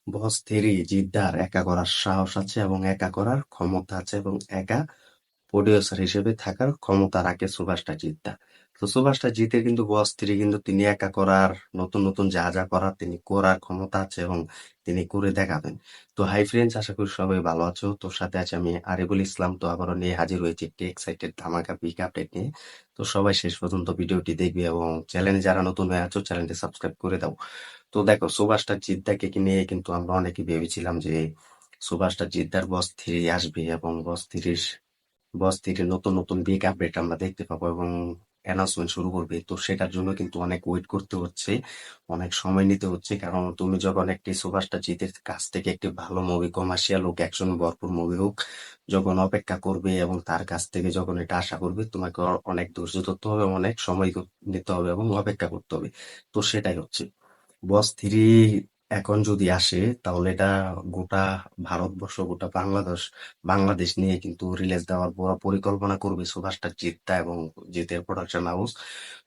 বস three জিদ্দার একা করার সাহস আছে এবং একা করার ক্ষমতা আছে এবং একা প্রডিউসার হিসেবে থাকার ক্ষমতা রাখে সুভাষটা জিদ্দা। তো সুভাষটা জিতে কিন্তু বস থ্রি কিন্তু তিনি একা করার নতুন নতুন যা যা করার তিনি করার ক্ষমতা আছে এবং তিনি করে দেখাবেন। তো হাই ফ্রেন্ডস, আশা করি সবাই ভালো আছো। তোর সাথে আছে আমি আরিফুল ইসলাম। তো আবারও নিয়ে হাজির হয়েছি একটি এক্সাইটেড ধামাকা বিগ আপডেট নিয়ে। তো সবাই শেষ পর্যন্ত ভিডিওটি দেখবে এবং চ্যানেলে যারা নতুন হয়ে আছো চ্যানেলটি সাবস্ক্রাইব করে দাও। তো দেখো, সুভাষটা জিদ্দাকে নিয়ে কিন্তু আমরা অনেকে ভেবেছিলাম যে সুভাষটা জিদ্দার বস থ্রি আসবে এবং বস থ্রির নতুন নতুন বিগ আপডেট আমরা দেখতে পাবো এবং অ্যানাউন্সমেন্ট শুরু করবে। তো সেটার জন্য কিন্তু অনেক ওয়েট করতে হচ্ছে, অনেক সময় নিতে হচ্ছে। কারণ তুমি যখন একটি সুভাষটা জিতের কাছ থেকে একটি ভালো মুভি, কমার্শিয়াল হোক, অ্যাকশন ভরপুর মুভি হোক, যখন অপেক্ষা করবে এবং তার কাছ থেকে যখন এটা আশা করবে, তোমাকে অনেক ধৈর্য ধরতে হবে, অনেক সময় নিতে হবে এবং অপেক্ষা করতে হবে। তো সেটাই হচ্ছে বস থ্রি। এখন যদি আসে তাহলে এটা গোটা ভারতবর্ষ, গোটা বাংলাদেশ নিয়ে কিন্তু রিলিজ দেওয়ার বড় পরিকল্পনা করবে সুভাষটা জিতটা এবং জিতের প্রোডাকশন হাউস।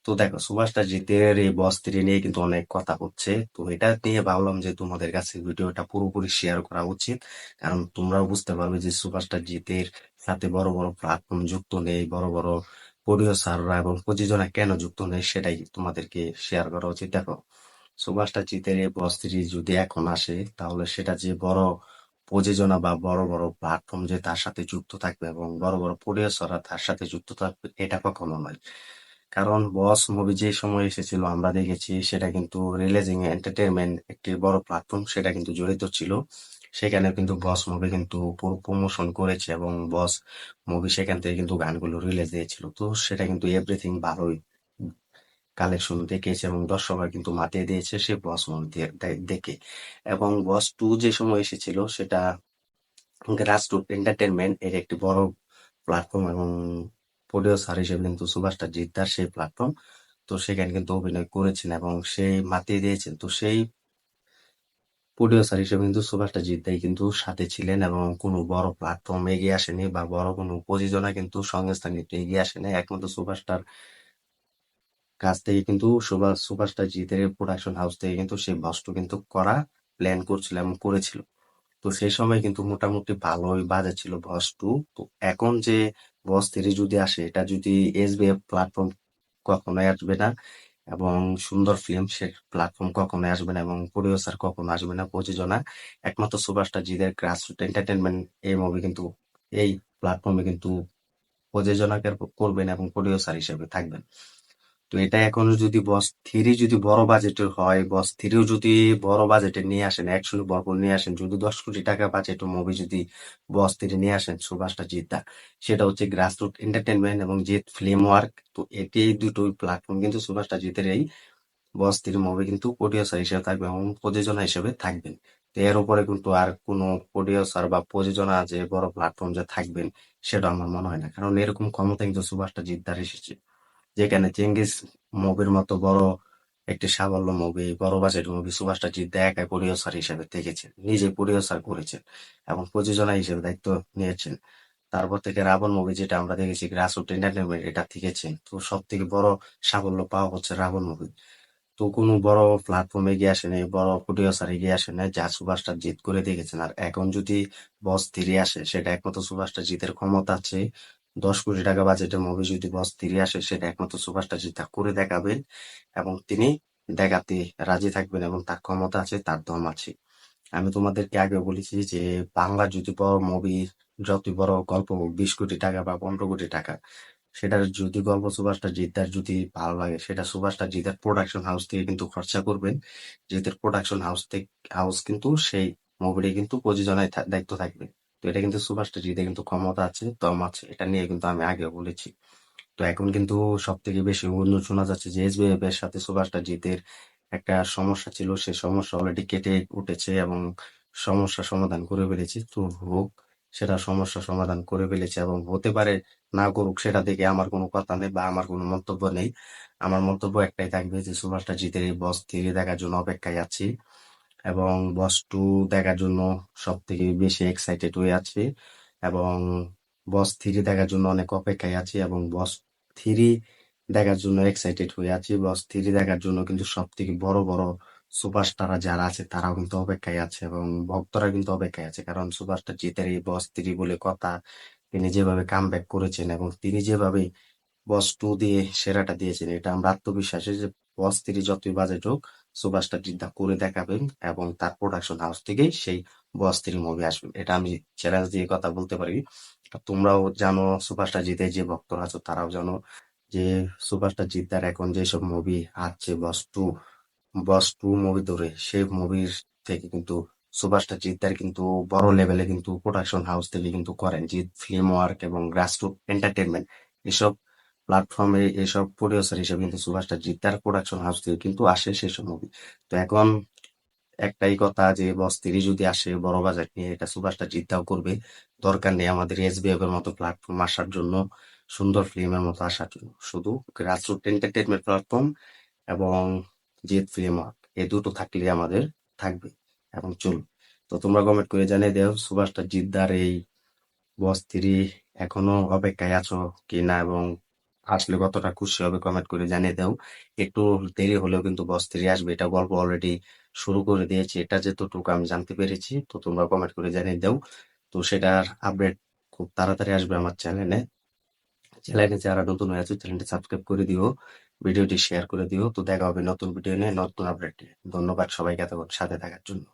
তো দেখো, সুভাষটা জিতের এই বস থ্রি নিয়ে কিন্তু অনেক কথা হচ্ছে। তো এটা নিয়ে ভাবলাম যে তোমাদের কাছে ভিডিওটা পুরোপুরি শেয়ার করা উচিত, কারণ তোমরাও বুঝতে পারবে যে সুভাষটা জিতের সাথে বড় বড় প্ল্যাটফর্ম যুক্ত নেই, বড় বড় প্রডিউসাররা এবং প্রযোজনা কেন যুক্ত নেই, সেটাই তোমাদেরকে শেয়ার করা উচিত। দেখো, সুভাষটা জিতের এই বস থ্রি যদি এখন আসে তাহলে সেটা যে বড় প্রযোজনা বা বড় বড় প্ল্যাটফর্ম যে তার সাথে যুক্ত থাকবে এবং বড় বড় প্রডিউসাররা তার সাথে যুক্ত থাকবে, এটা কখনো নয়। কারণ বস মুভি যে সময় এসেছিল আমরা দেখেছি সেটা কিন্তু রিলিজিং এন্টারটেনমেন্ট একটি বড় প্ল্যাটফর্ম, সেটা কিন্তু জড়িত ছিল। সেখানে কিন্তু বস মুভি কিন্তু পুরো প্রমোশন করেছে এবং বস মুভি সেখান থেকে কিন্তু গানগুলো রিলিজ দিয়েছিল। তো সেটা কিন্তু এভরিথিং ভালোই কালেকশন দেখিয়েছে এবং দর্শকরা কিন্তু মাতিয়ে দিয়েছে সে বস মুভি দেখে। এবং বস টু যে সময় এসেছিল সেটা গ্রাসরুট এন্টারটেনমেন্ট এর একটি বড় প্ল্যাটফর্ম এবং প্রডিউসার হিসেবে কিন্তু সুভাষটা জিদ্দার সেই প্ল্যাটফর্ম। তো সেখানে কিন্তু অভিনয় করেছেন এবং সেই মাতিয়ে দিয়েছেন। তো সেই প্রডিউসার হিসেবে কিন্তু সুভাষটা জিদ্দাই কিন্তু সাথে ছিলেন এবং কোনো বড় প্ল্যাটফর্ম এগিয়ে আসেনি বা বড় কোনো প্রযোজনা কিন্তু সংস্থা কিন্তু এগিয়ে আসেনি। একমাত্র সুভাষটার কাছ থেকে কিন্তু সুভাষটা জিতের প্রোডাকশন হাউস থেকে কিন্তু সেই বসটা কিন্তু করা প্ল্যান করছিল এবং করেছিল। তো সেই সময় কিন্তু মোটামুটি ভালোই বাজে ছিল বস টু। তো এখন যে বস থ্রি যদি আসে, এটা যদি এসবিএফ প্ল্যাটফর্ম কখনোই আসবে না এবং সুন্দর ফিল্ম সে প্ল্যাটফর্ম কখনোই আসবে না এবং প্রডিউসার কখনো আসবে না প্রযোজনা। একমাত্র সুভাষটা জিদের গ্রাসরুট এন্টারটেনমেন্ট এই মুভি কিন্তু এই প্ল্যাটফর্মে কিন্তু প্রযোজনা করবেন এবং প্রডিউসার হিসেবে থাকবেন। তো এটা এখন যদি বস থ্রি যদি বড় বাজেটের হয়, বস থ্রিও যদি বড় বাজেটের নিয়ে আসেন, একশো ভরপুর নিয়ে আসেন, যদি 10 কোটি টাকা বাজেটের মুভি যদি বস থ্রি নিয়ে আসেন সুভাষটা জিদ্দা, সেটা হচ্ছে গ্রাসরুট এন্টারটেনমেন্ট এবং জিৎ ফিল্ম ওয়ার্ক। তো এটি এই দুটোই প্ল্যাটফর্ম কিন্তু সুভাষটা জিতের এই বস থ্রি মুভি কিন্তু প্রডিউসার হিসেবে থাকবে এবং প্রযোজনা হিসেবে থাকবেন। তো এর উপরে কিন্তু আর কোনো প্রডিউসার বা প্রযোজনা যে বড় প্ল্যাটফর্ম যে থাকবেন, সেটা আমার মনে হয় না। কারণ এরকম ক্ষমতা কিন্তু সুভাষটা জিদ্দার এসেছে, যেখানে চেঙ্গিস মুভির মতো বড় একটি সাফল্য মুভি, বড় বাজেট মুভি সুভাষটা জিদ্দা একাই প্রডিউসার হিসেবে দেখেছেন, নিজে প্রডিউসার করেছেন এবং প্রযোজনা হিসেবে দায়িত্ব নিয়েছেন। তারপর থেকে রাবণ মুভি যেটা আমরা দেখেছি গ্রাসরুট এন্টারটেনমেন্ট এটা থেকেছেন। তো সব থেকে বড় সাফল্য পাওয়া হচ্ছে রাবণ মুভি। তো কোনো বড় প্ল্যাটফর্ম এগিয়ে আসে নাই, বড় প্রডিউসার এগিয়ে আসে নাই যা সুভাষটা জিত করে দেখেছেন। আর এখন যদি বস থ্রি আসে, সেটা একমাত্র সুভাষটা জিতের ক্ষমতা আছে। 10 কোটি টাকা বাজেটের মুভি যদি বস থ্রি আসে, সেটা একমাত্র সুভাষটা জিতা করে দেখাবেন এবং তিনি দেখাতে রাজি থাকবেন এবং তার ক্ষমতা আছে, তার দম আছে। আমি তোমাদেরকে আগে বলেছি যে বাংলা যদি বড় মুভি, যত বড় গল্প হোক, 20 কোটি টাকা বা 15 কোটি টাকা, সেটার যদি গল্প সুভাষটা জিদ্দার যদি ভালো লাগে, সেটা সুভাষটা জিদ্দার প্রোডাকশন হাউস থেকে কিন্তু খরচা করবেন। জিদ্দার প্রোডাকশন হাউস কিন্তু সেই মুভিটি কিন্তু প্রযোজনায় দায়িত্ব থাকবে। তো এটা কিন্তু সুভাষটা জিতে কিন্তু ক্ষমতা আছে, দম আছে, এটা নিয়ে কিন্তু আমি আগেও বলেছি। তো এখন কিন্তু সব থেকে বেশি গুঞ্জন শোনা যাচ্ছে যে এসবিএফ এর সাথে সুভাষটা জিতের একটা সমস্যা ছিল, সে সমস্যা অলরেডি কেটে উঠেছে এবং সমস্যা সমাধান করে ফেলেছে। তো হোক, সেটা সমস্যা সমাধান করে ফেলেছে এবং হতে পারে না করুক, সেটা দেখে আমার কোনো কথা নেই বা আমার কোনো মন্তব্য নেই। আমার মন্তব্য একটাই থাকবে যে সুভাষটা জিতের এই বস থ্রি দেখার জন্য অপেক্ষায় আছি এবং বস টু দেখার জন্য সব থেকে বেশি এক্সাইটেড হয়ে আছি এবং বস থ্রি দেখার জন্য অনেক অপেক্ষায় আছি এবং বস থ্রি দেখার জন্য এক্সাইটেড হয়ে আছি। বস থ্রি দেখার জন্য কিন্তু সব থেকে বড় বড় সুপারস্টাররা যারা আছে তারাও কিন্তু অপেক্ষায় আছে এবং ভক্তরা কিন্তু অপেক্ষায় আছে, কারণ সুপারস্টার জিতের এই বস 3 বলে কথা, তিনি যেভাবে কামব্যাক করেছেন এবং তিনি যেভাবে বস 2 দিয়ে সেরাটা দিয়েছেন, এটা আমরা আত্মবিশ্বাসী যে বস 3 যতই বাজেট হোক সুপারস্টার জিদ্দা করে দেখাবেন এবং তার প্রোডাকশন হাউস থেকেই সেই বস 3 মুভি আসবে, এটা আমি চ্যালেঞ্জ দিয়ে কথা বলতে পারি। আর তোমরাও জানো, সুপারস্টার জিতের যে ভক্তরা আছো তারাও জানো যে সুপারস্টার জিদ্দার এখন যেসব মুভি আসছে, বস টু মুভি ধরে সেই মুভির থেকে কিন্তু সুপারস্টার জিদ্দার কিন্তু বড় লেভেলে কিন্তু প্রোডাকশন হাউস থেকে কিন্তু করেন, জিৎ ফিল্ম ওয়ার্ক এবং গ্রাসরুট এন্টারটেনমেন্ট এসব প্ল্যাটফর্মে এসব প্রডিউসার হিসেবে কিন্তু সুপারস্টার জিদ্দার প্রোডাকশন হাউস থেকে কিন্তু আসে সেসব মুভি। তো এখন একটাই কথা যে বস 3 যদি আসে বড় বাজেট নিয়ে, এটা সুপারস্টার জিদ্দাও করবে, দরকার নেই আমাদের এসবিএফ এর মতো প্ল্যাটফর্ম আসার জন্য, সুন্দর ফিল্মের মতো আসার জন্য। শুধু গ্রাসরুট এন্টারটেনমেন্ট প্ল্যাটফর্ম এবং জিৎ ফিল্ম ওয়ার্ক এই দুটো থাকলে আমাদের থাকবে এবং চলবে। তো তোমরা কমেন্ট করে জানিয়ে দাও সুপারস্টার জিদ্দার এই বস 3 এখনো অপেক্ষায় আছো কি না, এবং আসলে কতটা খুশি হবে কমেন্ট করে জানিয়ে দাও। একটু দেরি হলেও কিন্তু বস 3 আসবে, এটা গল্প অলরেডি শুরু করে দিয়েছে, এটা যেতটুকু আমি জানতে পেরেছি। তো তোমরা কমেন্ট করে জানিয়ে দাও। তো সেটার আপডেট খুব তাড়াতাড়ি আসবে আমার চ্যানেলে। চ্যানেলে যারা নতুন হয়ে আছে চ্যানেলটি সাবস্ক্রাইব করে দিও, ভিডিওটি শেয়ার করে দিও। তো দেখা হবে নতুন ভিডিও নিয়ে, নতুন আপডেট নিয়ে। ধন্যবাদ সবাইকে এতক্ষণ সাথে থাকার জন্য।